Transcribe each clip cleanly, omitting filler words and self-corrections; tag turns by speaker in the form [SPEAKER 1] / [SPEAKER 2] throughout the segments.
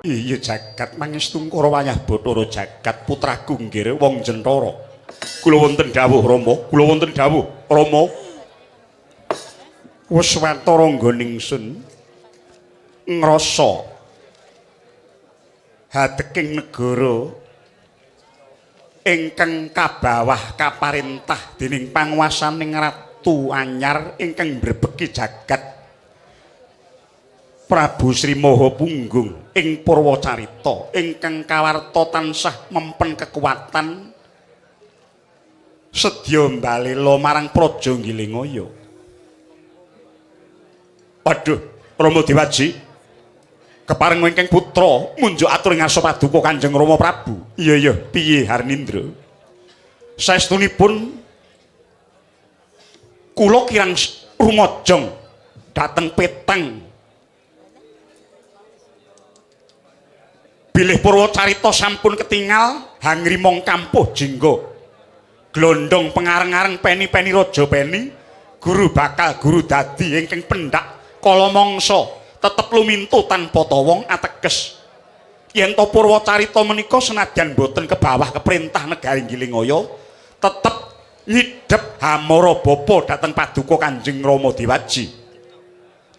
[SPEAKER 1] Iya jagat mangestung karo wayah Bathara Jagat putraku nggih wong Jentara. Kula wonten dawuh Rama, kula wonten dawuh Rama. Wis watara nggoning sun ngrasa hateking negara ingkang kabawah kaparentah dening panguwasaning Ratu Anyar ingkang mbrebeki jagat Prabu Sri Mahapunggung ing Purwacarita ingkang kawarta tansah mempen kekuatan sedya mbalela marang Praja Nggilingaya. Waduh, Rama Dewaji kepareng wingking putra munjuk atur ngarsa paduka Kanjeng Rama Prabu. Iya piye Harnindra? Saestunipun kula kirang rumajeng dhateng peteng bilih Purwacarita sampun ketingal hangrimong kampuh jingga glondong pengareng-areng peni-peni raja peni guru bakal guru dadi ingkang pendak kala mangsa tetep lumintu tanpa tawong ateges yen to Purwacarita menika senadyan boten kebawah keperintah negari Nggilingaya tetep nyidhep hamara bapa dhateng paduka Kanjeng Rama Dewaji.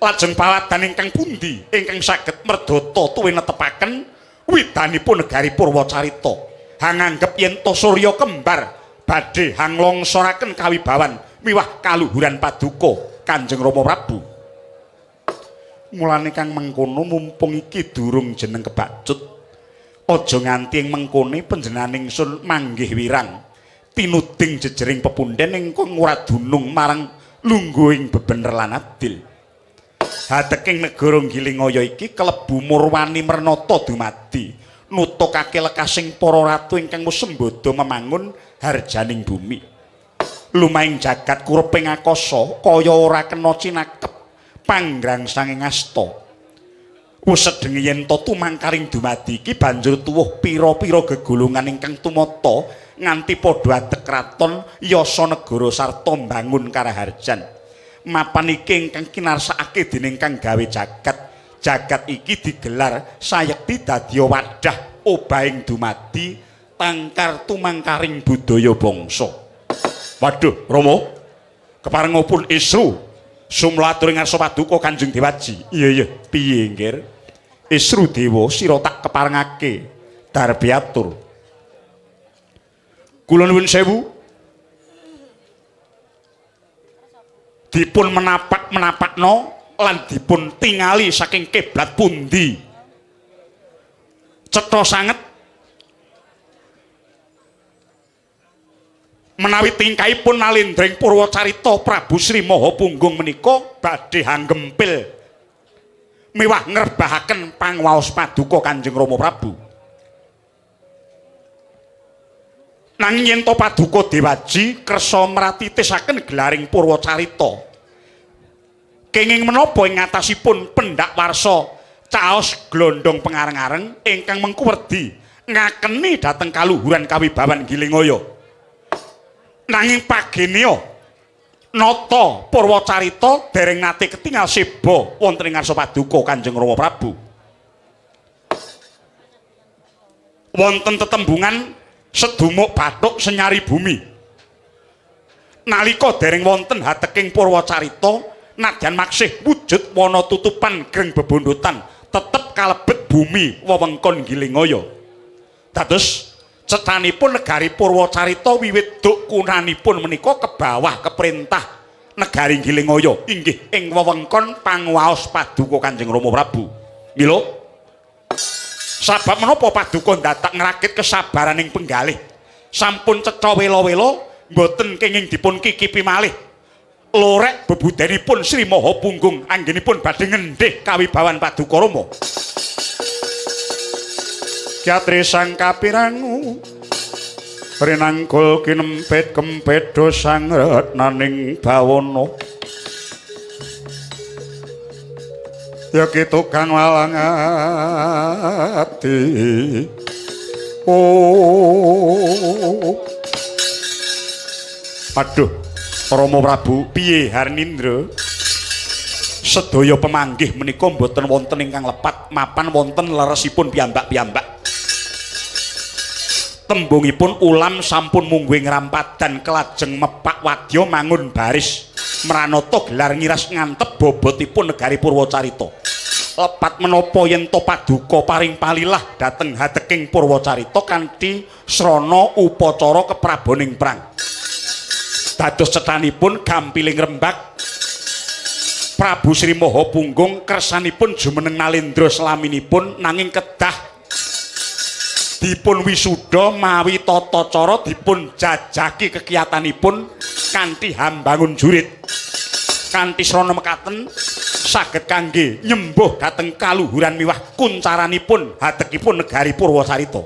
[SPEAKER 1] Lajeng paladan ingkang pundi ingkang saged merdata tuwin netepaken widanipun negari Purwacarita hanganggep yen to Surya kembar badhe hanglongsoraken kawibawan miwah kaluhuran paduka Kanjeng Rama Prabu. Mulane kang mengkono mumpung iki durung jeneng kebacut aja nganti ing mengkone panjenenganing sun manggih wirang tinuding jejering pepundhen ingkang ora dunung marang lungguhing bebener lan adil. Hateking negara Nggilingaya iki kelebu murwani mernata dumadi nutukake lekasing para ratu ingkang sembada memangun harjaning bumi. Lumahing jagat kureping akasa kaya ora kena cinakep panggrangsanging asta. Wis sedeng yen to tumangkaring dumadi iki banjur tuwuh pira-pira gegolongan ingkang tumata nganti padha adeg kraton yasa negara sarta mbangun karaharjan. Mapan iki ingkang kinarsakake dening kang gawe jagat iki digelar sayekti dadi wadah obahing dumadi tangkar tumangkaring budaya bangsa. Waduh Rama kepareng ngupun isru sumlatur ngarsa paduka Kanjeng Dewaji. Iya piye nggir isru dewa sira tak keparengake darbiatur. Kula nuwun sewu dipun menapakno lan dipun tingali saking kiblat pundi cetha sanget menawi tingkahipun nalindring Purwacarita Prabu Sri Mahapunggung menika badhe hanggempil miwah ngrebahaken pangwaos paduka Kanjeng Rama Prabu. Nanging yen to paduka Dewaji kersa mratitisaken gelaring Purwacarita kenging menapa ing ngatasipun pendak warsa caos glondong pengareng-areng ingkang mengku werdi ngakeni dhateng kaluhuran kawibawan Nggilingaya. Nanging pagenya nata Purwacarita dereng nate ketingal seba wonten ing ngarsa paduka Kanjeng Rama Prabu. Wonten tetembungan sedumuk bathuk senyari bumi. Nalika dereng wonten hateking Purwacarita nadyan maksih wujud wana tutupan greng bebondotan tetep kalebet bumi wewengkon Nggilingaya. Dados cetanipun negari Purwacarita wiwit duk kunanipun menika kebawah keperintah negari Nggilingaya inggih ing wewengkon panguwaos paduka Kanjeng Rama Prabu. Mila sabab menapa paduka ndatak ngrakit kesabaraning penggalih sampun cetha wela-wela mboten kenging dipun kikipi malih lorek bebudenipun Sri Mahapunggung anggenipun badhe ngendhih kawibawan paduka Rama. Kyatri sang kapirangu rinangkul kinempit kempedo sang retnaning bawana ya kitu kang walang ati. Aduh Rama Prabu piye Harnindra sedaya pemanggih menika mboten wonten ingkang lepat mapan wonten leresipun piyambak-piyambak. Tembungipun ulam sampun mungguing rampadan kelajeng mepak wadya mangun baris mranata gelar ngiras ngantep bobotipun negari Purwacarita. Lepat menapa yen to paduka paring palilah dhateng hadeking Purwacarita kanthi srana upacara kepraboning prang. Dados cethanipun gampiling rembag Prabu Sri Mahapunggung kersanipun jumeneng Nalendra slaminipun nanging kedah dipun wisuda mawi tata cara dipun jajaki kekiyatanipun kanthi hambangun jurit. Kanthi srana mekaten saged kangge nyembuh dhateng kaluhuran miwah kuncaranipun hadekipun negari Purwacarita.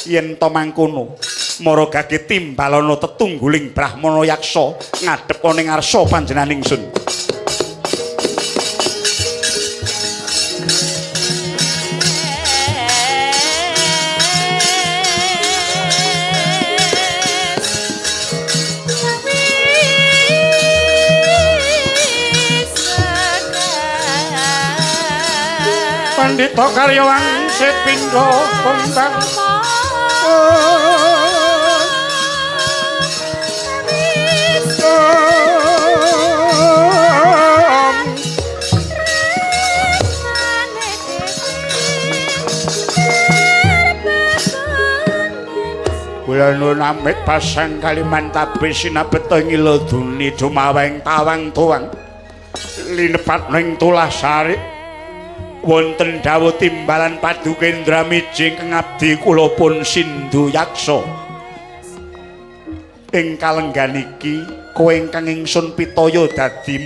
[SPEAKER 1] Yen to mangkono mara gage timbalana tetungguling Brahmana yaksa ngadhep ana ing ngarsa panjenengan ingsun. Pandhita Karyawan sepindha kondang Kula nuwun amit pasang Kalimantabe sinabeta ngila duni dumaweng tawang tuwang linepat ning tulah sari wonten dawuh timbalan paduka Indramiji kang abdi kula pun Sindhu Yaksa. Ing kalenggan iki kowe ingkang ingsun pitaya dadi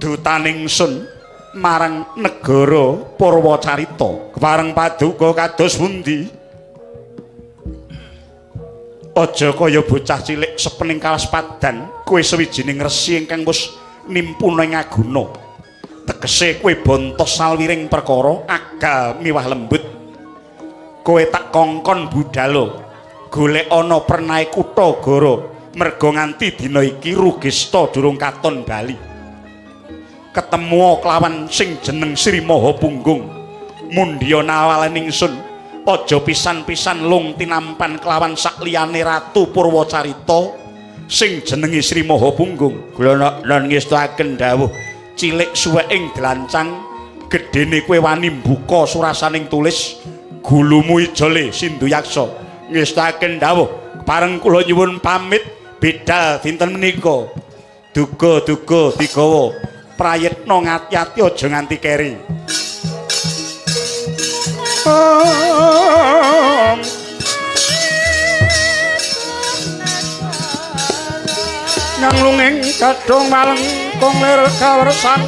[SPEAKER 1] dutaning ingsun marang negara Purwacarita. Kepareng paduka kados pundi? Aja kaya bocah cilik sepening kalas padan, kowe sawijining resi ingkang wis nimpuna ing aguna. Tegese kowe bontos salwiring perkara agal miwah lembut. Kowe tak kongkon budhalo golek ana pernahe kutha gara merga nganti dina iki Rugista durung katon bali. Ketemu kelawan sing jeneng Sri Mahapunggung mundya nawalaning ingsun aja pisan-pisan lung tinampan kelawan sakliyane Ratu Purwacarita sing jenenge Sri Mahapunggung. Kula lan ngestuaken dawuh cilik suweking dlancang gedene kowe wani mbuka surasaning tulis gulumu ijole Sindhu Yaksa. Ngestaken dawuh pareng kula nyuwun pamit beda dinten menika. Duga-duga digawa prayitna ngati-ati aja nganti keri. Nyanglunging kadung maleng kong lir kawersan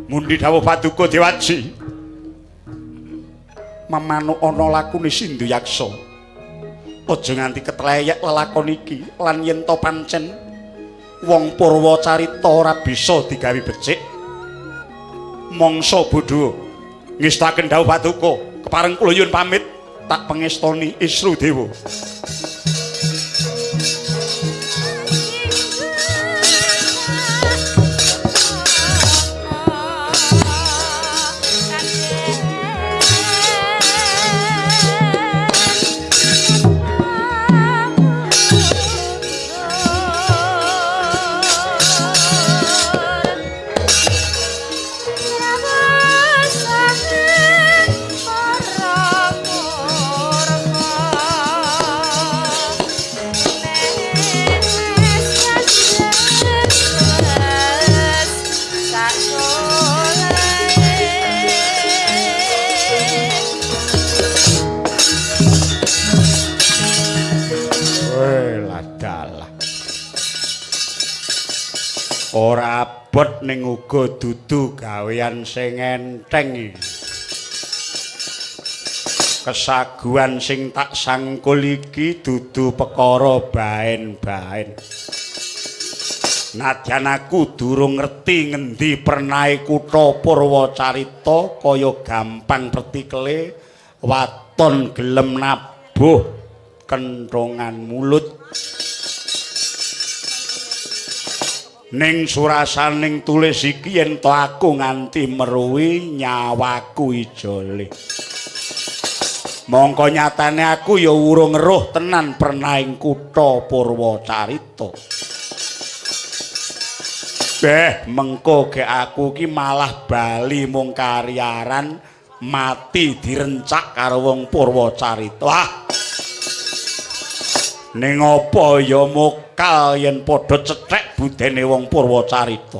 [SPEAKER 1] mundi dawuh paduka Dewaji memanuk ana lakune Sindhu Yaksa aja nganti ketleyek lelakon iki lan yen to pancen wong Purwacarita ora bisa digawe becik mangsa bodho ngestaken dawuh paduka kepareng kula nyuwun pamit tak pangestoni Isrudewa. bobot ning uga dudu gawean sing enteng. Kesaguan sing tak sangkul iki dudu perkara baen-baen. Nadyan aku durung ngerti ngendi pernahe kutha Purwacarita kaya gampang pertikele waton gelem nabuh kenthongan mulut. Ning surasaning tulis iki yen to aku nganti meruwi nyawaku ijole. Mongko nyatane aku ya urung eruh tenan pernahing kutha Purwacarita. Mengko ge aku ki malah bali mung karyaran mati direncak karo wong Purwacarita. Wah. Ning apa ya mokal yen padha cethek budene wong Purwacarita.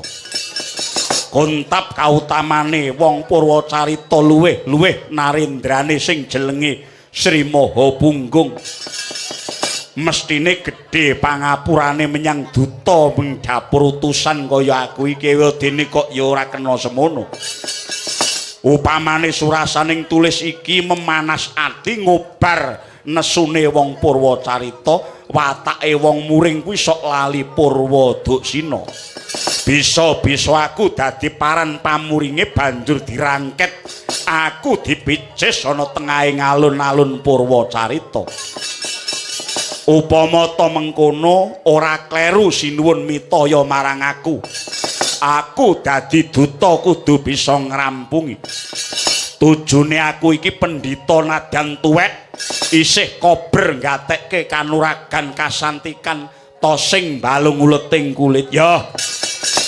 [SPEAKER 1] Kontap kautamane wong Purwacarita luweh narendrane sing jelenge Sri Mahapunggung. Mestine gedhe pangapurane menyang duta mendhapur utusan kaya aku iki dene kok ya ora kena semono. Upamane surasaning tulis iki memanas ati ngobar nesune wong Purwacarita, watake wong muring kuwi sok lali Purwadaksina. Bisa-bisa aku dadi paran pamuringe banjur dirangket. Aku dipicis ana tengahing alun-alun Purwacarita. Upama ta mengkono ora kleru sinuwun mitaya marang aku. Aku dadi duta kudu bisa ngrampungi. Tujune aku iki pendhita nadyan tuwek isih kober nggatekke kanuragan kasantikan to sing balung uleting kulit. Ya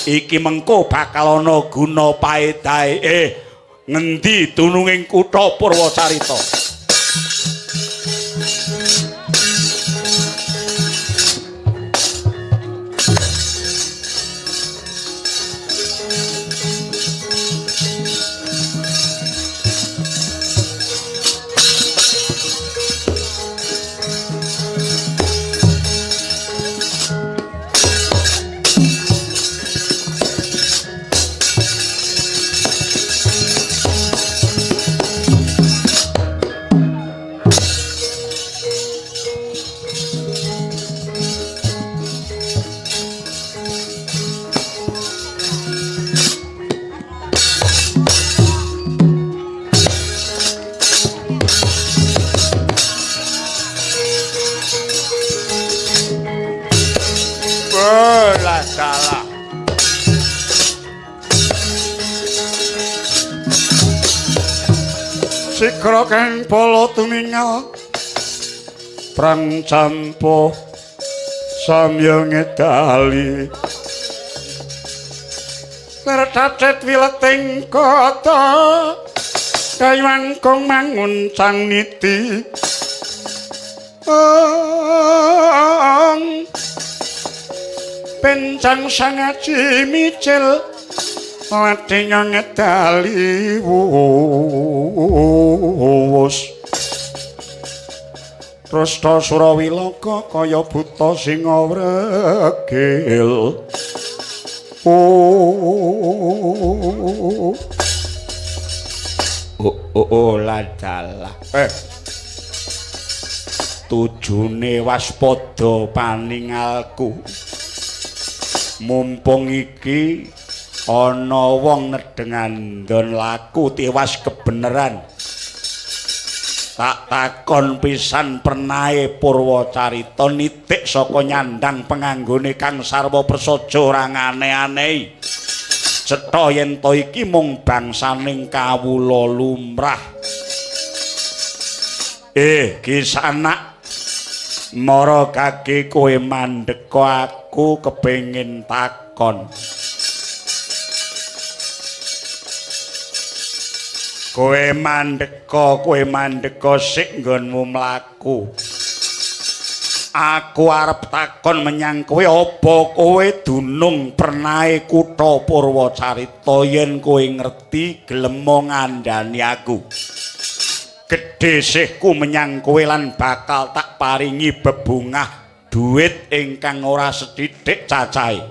[SPEAKER 1] iki mengko bakal ana guna paedahe. Ngendi dununging kutha Purwacarita? Salah. Sikra kang pala tumingal prang campo samya ngedali lercacet wileting kota kayuan kong mangun sang niti pencang sangaji micil wadenya ngedali wus Trasta Surawilaka kaya buta singa wregil ladalah tujune waspada paningalku mumpung iki ana wong nedhengan ndon laku tiwas kebeneran tak takon pisan pernahe Purwacarita nitik saka nyandang penganggone kang sarwa prasaja ora aneh-aneh cetha yen to iki mung bangsaning kawula lumrah kisanak mara kaki kowe mandheka aku kepengin takon kowe mandheka sik nggonmu mlaku aku arep takon menyang kowe apa kowe dunung pernahe kutha Purwacarita yen kowe ngerti gelem ngandhani aku gedhe sihku menyang kowe lan bakal tak paringi bebungah duit ingkang ora sethithik cacahe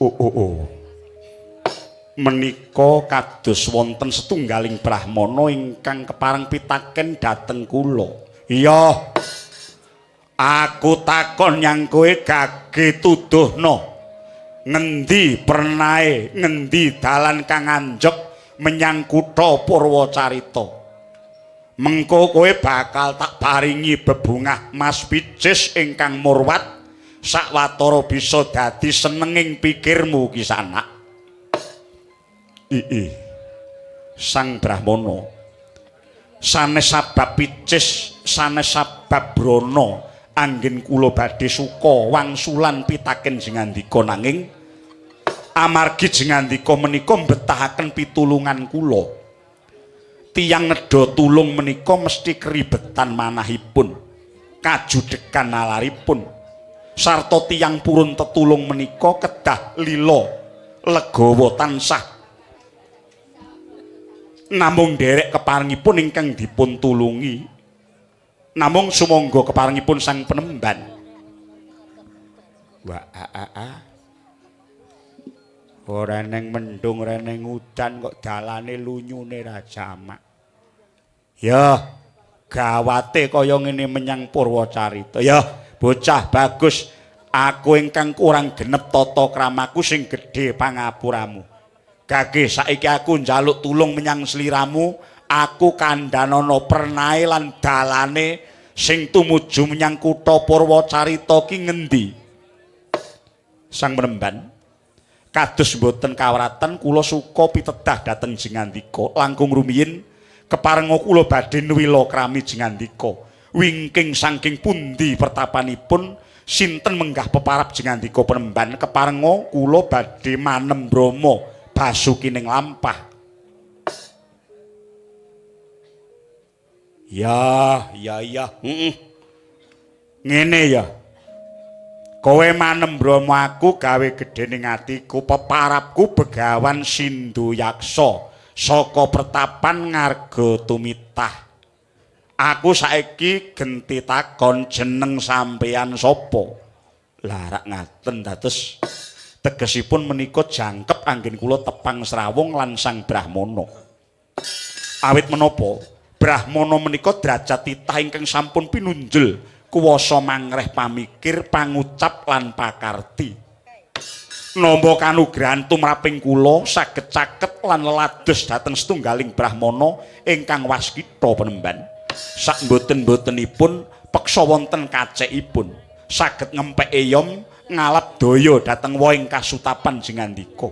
[SPEAKER 1] Oh. Menika kados wonten setunggaling brahmana ingkang kepareng pitaken dhateng kula. Iya. Aku takon nyang kowe gage tuduhno. Ngendi pernae, ngendi dalan kang anjek menyang kutha Purwacarita. Mengko kowe bakal tak paringi bebungah Mas Picis ingkang murwat sakwatara bisa dadi senenging pikirmu Kisanak. Sang Brahmana sanes sabab Picis sanes sabab Brana anggen kula badhe suka wangsulan pitaken jengandika nanging amargi jengandika menika mbetahaken pitulungan kula tiyang nedha tulung menika mesti keribetan manahipun kajudekan nalaripun sarta tiyang purun tetulung menika kedah lila legawa tansah namung derek keparengipun ingkang dipun tulungi namung sumangga keparengipun sang penemban. Ora neng mendung ora neng udan kok dalane lunyune ra jamak. Ya gawate kaya ngene menyang Purwacarita. Ya bocah bagus, aku ingkang kurang genep tata kramaku sing gedhe pangapuramu. Gage saiki aku njaluk tulung menyang sliramu, aku kandhanana pernae lan dalane sing tumuju menyang kutha Purwacarita ki ngendi? Sang Penemban, kados mboten kawratan kula suka pitedah dhateng jengandika. Langkung rumiyin keparenga kula badhe nuwila krami jengandika. Wingking saking pundi pertapanipun sinten menggah peparap jengandika Penemban keparenga kula badhe manem Brama basukining lampah. Ya. Ngene ya. Kowe manem Brama aku gawe gedhening atiku peparapku Begawan Sinduyaksa saka pertapan Ngarga Tumitah. Aku saiki genti takon jeneng sampeyan sapa? Lah rak ngaten dados tegesipun menika jangkep anggen kula tepang srawung lan sang Brahmana. Awit menapa Brahmana menika derajat titah ingkang sampun pinunjul kuwasa mangreh pamikir pangucap lan pakarti. Nampa kanugrahan tumraping kula saged caket lan lelados dhateng setunggaling Brahmana ingkang waskita Penemban. Sak mboten-mbotenipun peksa wonten kacekipun saged ngempek eyom ngalap daya dhateng woing kasutapan jengandika.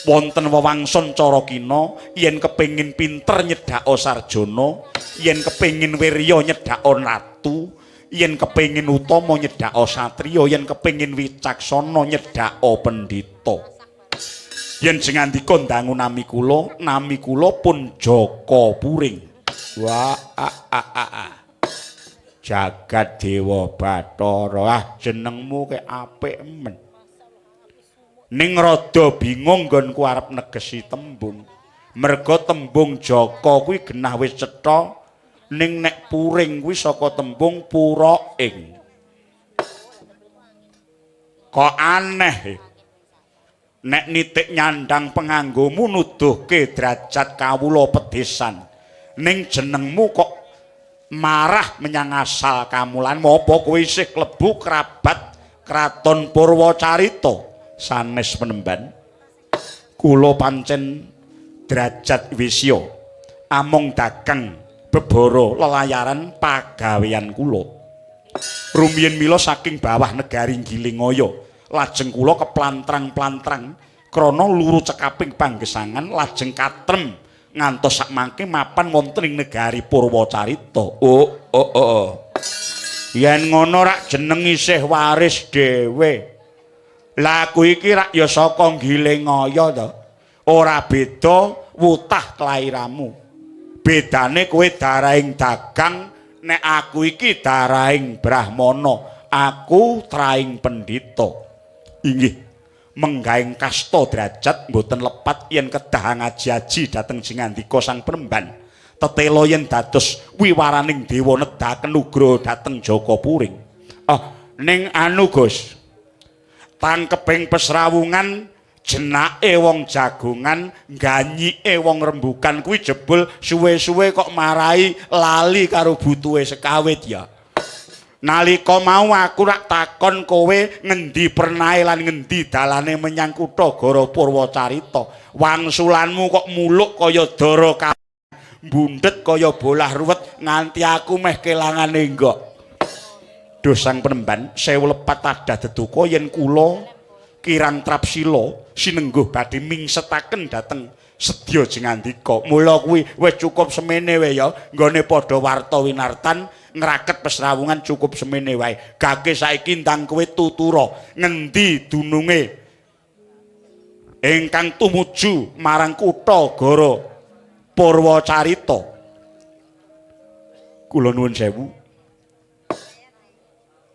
[SPEAKER 1] Wonten wewangsun cara kina yen kepengin pinter nyedhaka sarjana, yen kepengin wirya nyedhaka ratu, yen kepengin utama nyedhaka satriya, yen kepengin wicaksana nyedhaka pendhita. Yen jengandika ndangu nami kula pun Jaka Puring. Wah Jagat Dewa Bathara, jenengmu kek apik men. Ning rada bingung nggonku arep negesi tembung. Merga tembung Jaka kuwi genah wis cetha, ning nek Puring kuwi saka tembung pura ing. Kok aneh. Nek nitik nyandang penganggomu nuduhke derajat kawula pedesan. Ning jenengmu kok marah menyang asal kamulan. Apa kowe isih klebu kerabat kraton Purwacarita? Sanes Penemban, kula pancen derajat wisya amung dagang bebara lelayaran pagawean kula. Rumiyin mila saking bawah negari Gilingaya lajeng kula keplantrang-plantrang krana luru cekaping panggesangan lajeng katrem ngantos sakmangke mapan wonten ing negari Purwacarita. Oh. Yen ngono rak jeneng isih waris dhewe. Lah aku iki rak ya saka Gilingaya to. Ora beda wutah klairamu. Bedane kowe darahing dagang, nek aku iki darahing Brahmana. Aku traing pendhita. Inggih, menggaing kasta derajat mboten lepat yen kedah ngaji-aji dhateng jengandika sang Penemban. Tetela yen dados wiwaraning dewa nedahaken nugraha dhateng Jaka Puring. Ning anu Gus, tangkeping pesrawungan jenake wong jagongan ganyike wong rembugan kuwi jebul suwe-suwe kok marai lali karo butuhe sekawit ya. Nalika mau aku rak takon kowe ngendi pernahe lan ngendi dalane menyang kutha Gara Purwacarita. Wangsulanmu kok muluk kaya dara bundet kaya bolah ruwet nganti aku meh kelangan enggok. Duh Sang Penemban, sewu lepat adah deduka yen kula kirang Trapsila sinengguh badhe mingsetaken dhateng sedya jengandika. Mula kuwi wis cukup semene wae ya, nggone padha warta winartan ngraket pesrawungan cukup semene wae. Gage saiki ndang kowe tutura ngendi dununge ingkang tumuju marang kutha Gara Purwacarita. Kula nuwun sewu.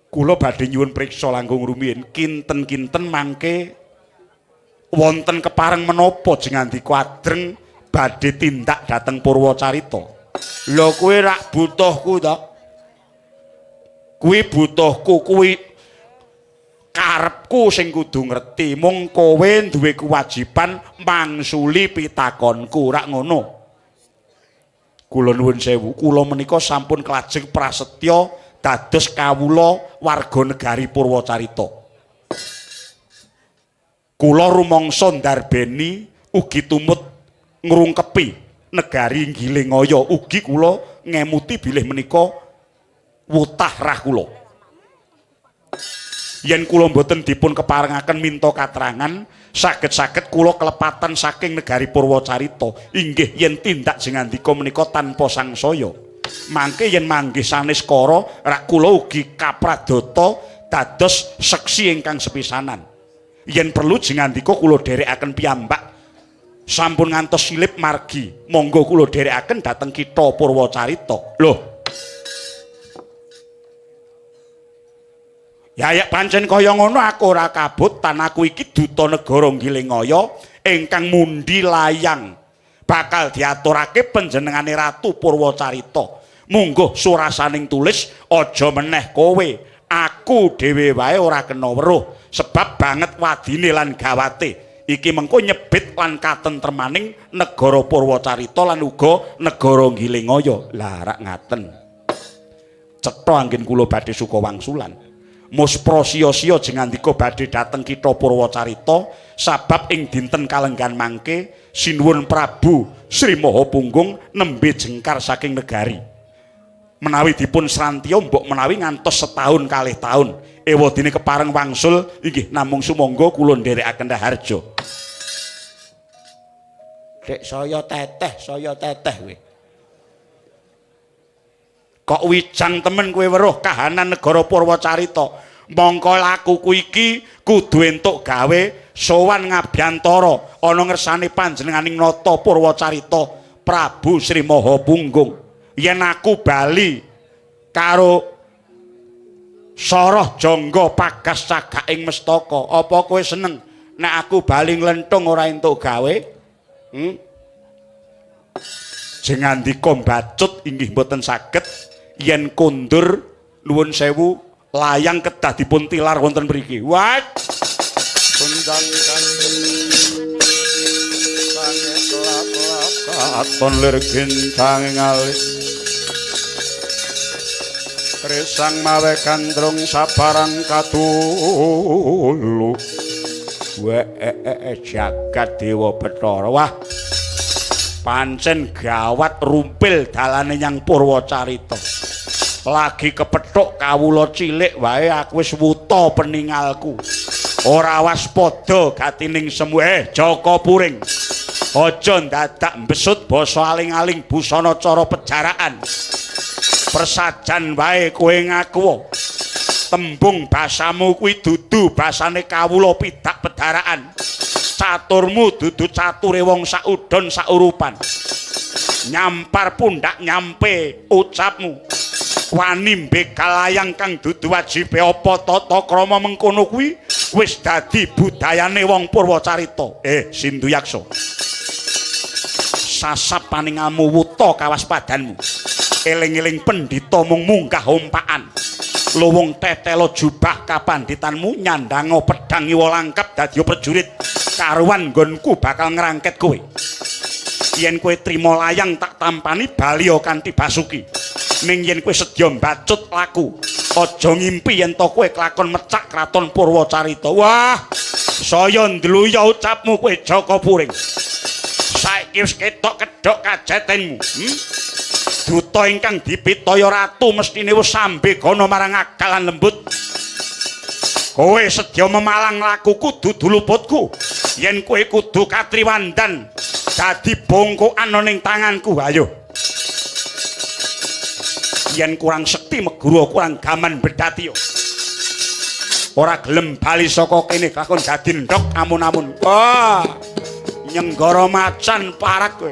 [SPEAKER 1] Kula badhe nyuwun priksa langkung rumiyin kinten-kinten mangke wonten kepareng menapa jengandika adreng badhe tindak dhateng Purwacarita. Lha kowe rak butuhku to? Kuwi butuhku kuwi karepku sing kudu ngerti. Mung kowe duwe kewajiban mangsuli pitakonku rak ngono. Kula nuwun sewu, kula menika sampun klajeng prasetya dados kawula warga negari Purwacarita. Kula rumangsa ndarbeni ugi tumut ngrungkepi negari Gilingaya, ugi kula ngemuti bilih menika wutah rah kula. Yen kula mboten dipun keparengaken minta katerangan, saged-saged kula kelepatan saking negari Purwacarita. Inggih yen tindak jengandika menika tanpa sangsaya. Mangke yen manggih sanes kara rak kula ugi kapradata dados seksi ingkang sepisanan. Yen perlu jengandika kula dherekaken piyambak sampun ngantos silip margi. Monggo kula dherekaken dhateng kitha Purwacarita. Lho. Ya pancen kaya ngono aku ora kabut tan aku iki duta negara Gilingaya ingkang mundi layang bakal diaturake panjenengane Ratu Purwacarita. Mungguh surasaning tulis aja meneh kowe, aku dhewe wae ora kena weruh sebab banget wadine lan gawate. Iki mengko nyebit lan katentremaning negara Purwacarita lan uga negara Gilingaya. Lah rak ngaten. Cetha anggen kula badhe suka wangsulan. Muspra sia-sia jengandika badhe dhateng kitha Purwacarita sabab ing dinten kalenggan mangke sinuwun Prabu Sri Mahapunggung nembe jengkar saking negari. Menawi dipun srantya mbok menawi ngantos setahun kalih taun ewadene kepareng wangsul inggih namung sumangga kula nderekaken Raharja. Dek saya teteh kowe. Kok wijang temen kowe weruh kahanan negara Purwacarita. Mongko lakuku iki kudu entuk gawe sowan ngabyantara ana ngersane panjenenganing nata Purwacarita Prabu Sri Mahapunggung. Yen aku bali karo soroh jangga pagas cagaking mestaka, apa kowe seneng nek aku bali nglenthung ora entuk gawe? Jengandika bacut inggih mboten saged yen kondur nuwun sewu layang kedah dipun tilar wonten mriki. Wah. Kundang kanjeng sanget lap-lap katon lir gintang ngalis. Resang mawe kandrung sabarang katulu. Jagat Dewa Bathara. Wah. Pancen gawat rumpil dalane nyang Purwacarita. Lagi kepethuk kawula cilik wae aku wis wuta peningalku. Ora waspada gatining semu Jaka Puring. Aja dadak mbesut basa aling-aling busana cara pejaraan. Persajan wae kowe ngaku tembung basamu kuwi dudu basane kawula pidak pedaraan. Caturmu dudu cature wong saudon saurupan. Nyampar pundak nyampe ucapmu. Wani mbekal layang kang dudu wajibe apa tata krama mengkono kuwi wis dadi budayane wong Purwacarita. Sinduyaksa. Sasap paningamu wuta kawaspadanmu. Eling-eling pendhita mung munggah ompakan. luwung tetelo jubah kapanditanmu nyandango pedang iwa langkap dadi prajurit karuan nggonku bakal ngrangket kowe yen kowe trima layang tak tampani baliya kanthi basuki ning yen kowe sedya mbacut laku aja ngimpi yen to kowe kelakon mecak kraton Purwacarita. Wah saya ndluya ucapmu kowe Jaka Puring saiki wis ketok kedhok kajetenmu duta ingkang dipitaya ratu mestine wis sambe gana marang akalan lembut kowe sedya memalang laku kudu duluputku yen kowe kudu katriwandan dadi bongkokan ning tanganku ayo yen kurang sekti meguru kurang gaman bedati ora gelem bali saka kene lakon dadi ndok amun-amun wah nyenggara macan parak kowe